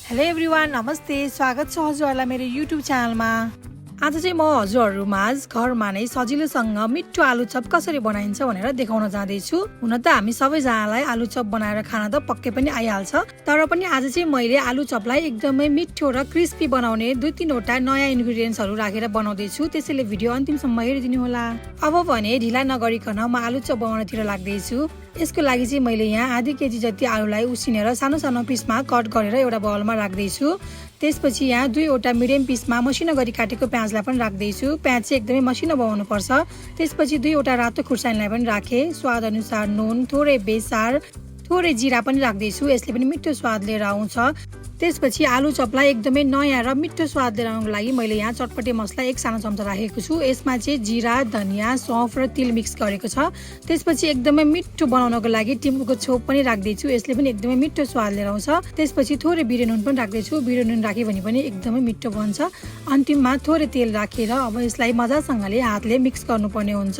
Hello everyone, नमस्ते। स्वागत छ हजुरहरूलाई मेरो युट्युब च्यानलमा। आज चाहिँ म हजुरहरूमाझ घरमा नै सजिलोसँग मिठो आलु चप कसरी बनाइन्छ भनेर देखाउन जाँदैछु। हुन त हामी सबैजनालाई आलु चप बनाएर खान त पक्कै पनि आइहाल्छ, तर पनि आज चाहिँ मैले आलु चपलाई एकदमै मिठो र क्रिस्पी बनाउने 2-3 वटा नयाँ इन्ग्रेडियन्ट्सहरू राखेर बनाउँदैछु। त्यसैले भिडियो अन्तिमसम्म हेरिदिनु होला। अब भने ढिला नगरिकन म आलु चप बनाउनतिर लाग्दैछु। यसको लागि चाहिँ मैले यहाँ आधी केजी जति आलुलाई उसिनेर सानो सानो पिसमा कट गरेर एउटा बाउलमा राख्दैछु। त्यसपछि यहाँ 2 वटा मिडियम पिसमा मसिनो गरी काटेको प्याजलाई पनि राख्दैछु। प्याज चाहिँ एकदमै मसिनो बनाउनु पर्छ। त्यसपछि 2 वटा रातो खुर्सानीलाई पनि राखेँ। स्वाद अनुसार नुन, थोरै बेसार, थोरै जिरा पनि राख्दैछु। यसले पनि मिठो स्वाद लिएर आउँछ। त्यसपछि आलु चपलाई एकदमै नयाँ र मिठो स्वाद लिएर आउनको लागि मैले यहाँ चटपटे मसला 1 सानो चम्चा राखेको छु। यसमा चाहिँ जिरा, धनिया, सौंफ र तिल मिक्स गरेको छ। त्यसपछि एकदमै मिठो बनाउनको लागि टिमुरको छोप पनि राख्दैछु। यसले पनि एकदमै मिठो स्वाद लिएर आउँछ। त्यसपछि थोरै बिरे नुन पनि राख्दैछु। बिरे नुन राख्यो भने पनि एकदमै मिठो बन्छ। अन्तिममा थोरै तेल राखेर अब यसलाई मजासँगले हातले मिक्स गर्नुपर्ने हुन्छ।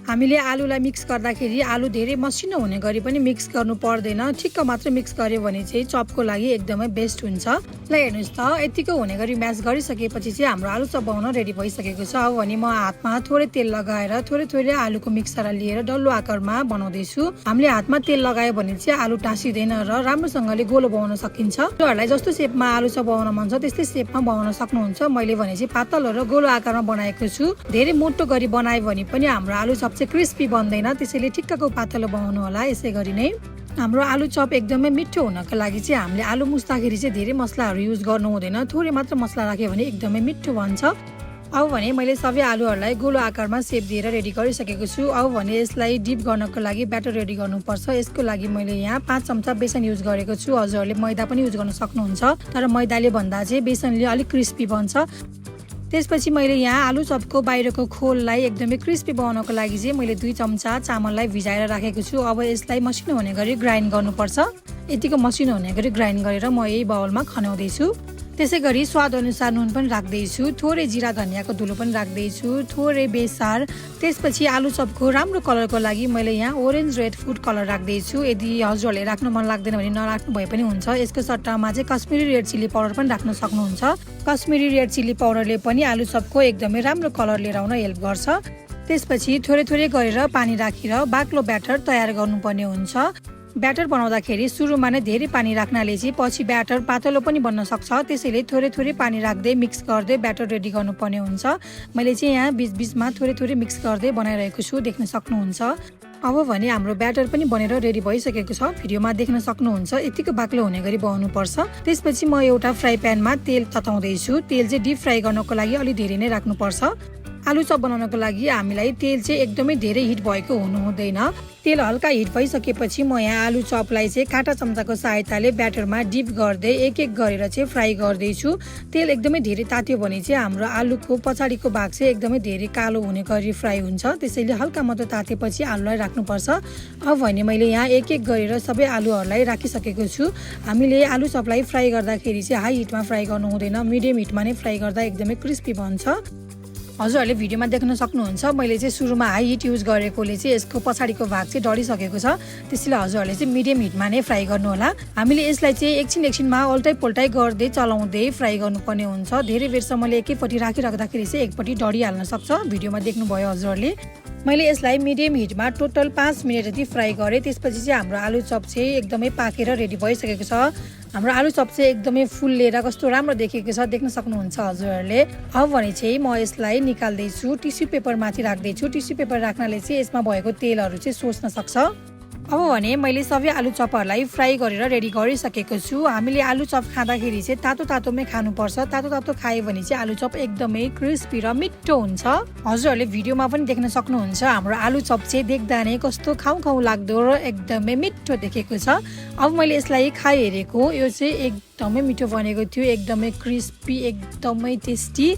हामीले आलुलाई मिक्स गर्दाखेरि आलु धेरै मसिनो हुने गरी पनि मिक्स गर्नु पर्दैन। ठिक्क मात्र मिक्स गर्यो भने चाहिँ चपको लागि एकदमै बेस्ट हुन्छ। ल हेर्नुहोस् त, यतिको हुने गरी म्यास गरिसकेपछि चाहिँ हाम्रो आलु चप बनाउन रेडी भइसकेको छ। अब भने म हातमा थोरै तेल लगाएर थोरै थोरै आलुको मिक्सरलाई लिएर डल्लो आकारमा बनाउँदैछु। हामीले हातमा तेल लगायो भने चाहिँ आलु टाँसिँदैन र राम्रोसँगले गोलो बनाउन सकिन्छ। तपाईँहरूलाई जस्तो सेपमा आलु चप बनाउन मन छ त्यस्तै सेपमा बनाउन सक्नुहुन्छ। मैले भने चाहिँ पातलो र गोलो आकारमा बनाएको छु। धेरै मोटो गरी बनायो भने पनि हाम्रो आलु चप चाहिँ क्रिस्पी बन्दैन, त्यसैले ठिक्कको पातलो बनाउनु होला। यसै गरी नै हाम्रो आलु चप एकदमै मिठो हुनको लागि चाहिँ हामीले आलु मुस्दाखेरि चाहिँ धेरै मसलाहरू युज गर्नु हुँदैन। थोरै मात्र मसला राख्यो भने एकदमै मिठो बन्छ। अब भने मैले सबै आलुहरूलाई गोलो आकारमा सेप दिएर रेडी गरिसकेको छु। अब भने यसलाई डिप गर्नको लागि ब्याटर रेडी गर्नुपर्छ। यसको लागि मैले यहाँ 5 चम्चा बेसन युज गरेको छु। हजुरहरूले मैदा पनि युज गर्न सक्नुहुन्छ, तर मैदाले भन्दा चाहिँ बेसनले अलिक क्रिस्पी बन्छ। त्यसपछि मैले यहाँ आलु चपको बाहिरको खोललाई एकदमै क्रिस्पी बनाउनको लागि चाहिँ मैले 2 चम्चा चामललाई भिजाएर राखेको छु। अब यसलाई मसिनो हुने गरी ग्राइन्ड गर्नुपर्छ। यतिको मसिनो हुने गरी ग्राइन्ड गरेर म यही बाउलमा खनाउँदैछु। त्यसै गरी स्वाद अनुसार नुन पनि राख्दैछु। थोरै जिरा धनियाको धुलो पनि राख्दैछु। थोरै बेसार। त्यसपछि आलु चपको राम्रो कलरको लागि मैले यहाँ ओरेन्ज रेड फुड कलर राख्दैछु। यदि हजुरहरूले राख्नु मन लाग्दैन भने नराख्नु भए पनि हुन्छ। यसको सट्टामा चाहिँ कश्मिरी रेड चिल्ली पाउडर पनि राख्न सक्नुहुन्छ। कश्मिरी रेड चिल्ली पाउडरले पनि आलु चपको एकदमै राम्रो कलर लिएर आउन हेल्प गर्छ। त्यसपछि थोरै थोरै गरेर पानी राखेर बाक्लो ब्याटर तयार गर्नुपर्ने हुन्छ। ब्याटर बनाउँदाखेरि सुरुमा नै धेरै पानी राख्नाले चाहिँ पछि ब्याटर पातलो पनि बन्न सक्छ। त्यसैले थोरै थोरै पानी राख्दै मिक्स गर्दै ब्याटर रेडी गर्नुपर्ने हुन्छ। मैले चाहिँ यहाँ बीचमा थोरै थोरै मिक्स गर्दै बनाइरहेको छु, देख्न सक्नुहुन्छ। अब भने हाम्रो ब्याटर पनि बनेर रेडी भइसकेको छ। भिडियोमा देख्न सक्नुहुन्छ। यतिको बाक्लो हुने गरी बनाउनुपर्छ। त्यसपछि म एउटा फ्राई प्यानमा तेल तताउँदैछु। तेल चाहिँ डिप फ्राई गर्नको लागि अलि धेरै नै राख्नुपर्छ। आलु चप बनाउनको लागि हामीलाई तेल चाहिँ एकदमै धेरै हिट भएको हुनु हुँदैन। तेल हल्का हिट भइसकेपछि म यहाँ आलु चपलाई चाहिँ काँटा चम्चाको सहायताले ब्याटरमा डिप गर्दै एक गरेर चाहिँ फ्राई गर्दैछु। तेल एकदमै धेरै तात्यो भने चाहिँ हाम्रो आलुको पछाडिको भाग चाहिँ एकदमै धेरै कालो हुने गरी फ्राई हुन्छ। त्यसैले हल्का मात्र तातेपछि आलुलाई राख्नुपर्छ। अब भने मैले यहाँ एक गरेर सबै आलुहरूलाई राखिसकेको छु। हामीले आलु चपलाई फ्राई गर्दाखेरि चाहिँ हाई हिटमा फ्राई गर्नु हुँदैन, मिडियम हिटमा नै फ्राई गर्दा एकदमै क्रिस्पी बन्छ। हजुरहरूले भिडियोमा देख्न सक्नुहुन्छ। मैले चाहिँ सुरुमा हाई हिट युज गरेकोले चाहिँ यसको पछाडिको भाग चाहिँ डढिसकेको छ। त्यसैले हजुरहरूले चाहिँ मिडियम हिटमा नै फ्राई गर्नु होला। हामीले यसलाई चाहिँ एकछिनमा उल्टाइ पुल्टाइ गर्दै चलाउँदै फ्राई गर्नुपर्ने हुन्छ। धेरै बेरसम्मले एकैपट्टि राखिराख्दाखेरि चाहिँ एकपट्टि डढिहाल्न सक्छ। भिडियोमा देख्नुभयो हजुरहरूले। मैले यसलाई मिडियम हिटमा टोटल 5 मिनट जति फ्राई गरेँ। त्यसपछि चाहिँ हाम्रो आलु चप चाहिँ एकदमै पाकेर रेडी भइसकेको छ। हाम्रो आलु चप चाहिँ एकदमै फुल्लेर कस्तो राम्रो देखेको छ, देख्न सक्नुहुन्छ हजुरहरूले। अब भने चाहिँ म यसलाई निकाल्दैछु। टिस्यु पेपर माथि राख्दैछु। टिस्यु पेपर राख्नाले चाहिँ यसमा भएको तेलहरू चाहिँ सोच्न सक्छ। अब भने मैले सबै आलु चपहरूलाई फ्राई गरेर रेडी गरिसकेको छु। हामीले आलु चप खाँदाखेरि चाहिँ तातो तातोमै खानुपर्छ। तातो तातो खायो भने चाहिँ आलु चप एकदमै क्रिस्पी र मिठो हुन्छ। हजुरहरूले भिडियोमा पनि देख्न सक्नुहुन्छ। हाम्रो आलु चप चाहिँ देख्दा नै कस्तो खाउँ लाग्दो र एकदमै मिठो देखेको छ। अब मैले यसलाई खाइहेरेको, यो चाहिँ एकदमै मिठो बनेको थियो, एकदमै क्रिस्पी, एकदमै टेस्टी।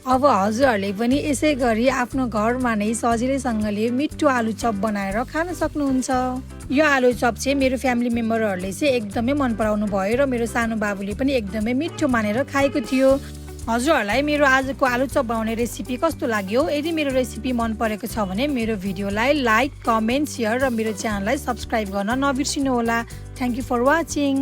अब हजुरहरूले पनि यसै गरी आफ्नो घरमा नै सजिलैसँगले मिठो आलु चप बनाएर खान सक्नुहुन्छ। यो आलु चप चाहिँ मेरो फ्यामिली मेम्बरहरूले चाहिँ एकदमै मन पराउनु भयो र मेरो सानो बाबुले पनि एकदमै मिठो मानेर खाएको थियो। हजुरहरूलाई मेरो आजको आलु चप बनाउने रेसिपी कस्तो लाग्यो? यदि मेरो रेसिपी मन परेको छ भने मेरो भिडियोलाई लाइक, कमेन्ट, सेयर र मेरो च्यानललाई सब्स्क्राइब गर्न नबिर्सिनु होला। Thank you for watching.